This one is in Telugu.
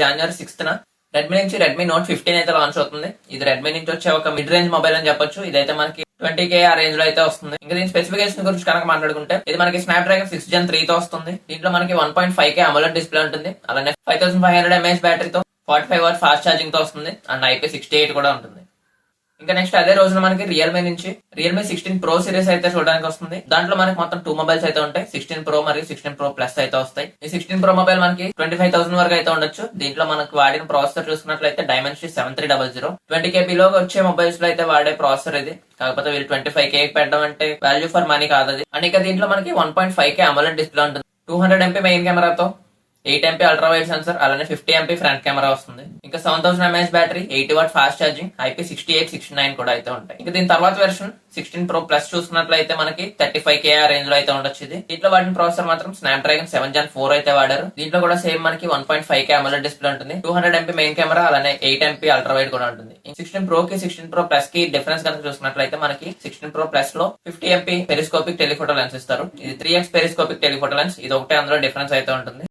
జనవరి 6th రెడ్మీ నుంచి రెడ్మీ నోట్ 15 అయితే లాంచ్ అవుతుంది. ఇది రెడ్మీ నుంచి వచ్చే ఒక మిడ్ రేంజ్ మొబైల్ అని చెప్పొచ్చు. ఇదైతే మనకి 20K ఆ రేంజ్ లో అయితే వస్తుంది. ఇంకా దీని స్పెసిఫికేషన్ గురించి కనుక మాట్లాడుకుంటే ఇది మనకి స్నాప్డ్రాగన్ 6 Gen 3 తో వస్తుంది. దీంట్లో మనకి 1.5K AMOLED డిస్ప్లే ఉంటుంది. అలానే 5500 mAh బ్యాటరీతో 45 వాట్ ఫాస్ట్ ఛార్జింగ్ తో వస్తుంది. అండ్ IP68 కూడా ఉంటుంది. ఇంకా నెక్స్ట్ అదే రోజున మనకి రియల్మీ నుంచి రియల్మీ 16 Pro సిరీస్ అయితే చూడడానికి వస్తుంది. దాంట్లో మనకి మొత్తం 2 మొబైల్స్ అయితే ఉంటాయి. 16 Pro మరియు 16 Pro Plus అయితే వస్తాయి. ఈ 16 Pro మొబైల్ మనకి 25,000 వరకు అయితే ఉండొచ్చు. దీంట్లో మనకు వాడిన ప్రాసెసర్ చూసుకున్నట్లయితే Dimensity 7300 20K బిలో వచ్చే మొబైల్స్ లో అయితే వాడే ప్రాసెసర్ ఇది. కాకపోతే వీళ్ళు 25K పెట్టడం అంటే వాల్యూ ఫర్ మనీ కాదు అది. అండ్ ఇంకా దీంట్లో మనకి 1.5K AMOLED డిస్ప్లే ఉంటుంది. 200 MP మెయిన్ కెమెరాతో 8 MP అల్ట్రా వైడ్ సెన్సర్ అలానే 50 MP ఫ్రంట్ కెమెరా వస్తుంది. ఇంకా 7000 mAh battery 80 watt fast charging IP68 69 కూడా అయితే ఉంటాయి. ఇంకా దీని తర్వాత వెర్షన్ 16 Pro Plus చూసుకున్నట్లయితే మనకి 35K ఆ రేంజ్ లో అయితే ఉండొచ్చు. ఇది దీంట్లో వాడిన ప్రాసెసర్ మాత్రం స్నాప్డ్రాగన్ 7 Gen 4 అయితే వాడారు. దీంట్లో కూడా సేమ్ మనకి 1.5K AMOLED డిస్ప్లే ఉంటుంది. 200 MP మెయిన్ కెమెరా అలానే 8 MP అల్ట్రా వైడ్ కూడా ఉంటుంది. 16 Pro కి 16 Pro Plus కి డిఫరెన్స్ కనుక చూసుకున్నట్లయితే మనకి 16 Pro Plus లో 50 MP పెరిస్కోపిక్ టెలిఫోటో లెన్స్ ఇస్తారు. ఇది 3x పెరిస్కోపిక్ టెలిఫోటో లెన్స్. ఇది ఒకటే అందులో డిఫరెన్స్ అయితే ఉంటుంది.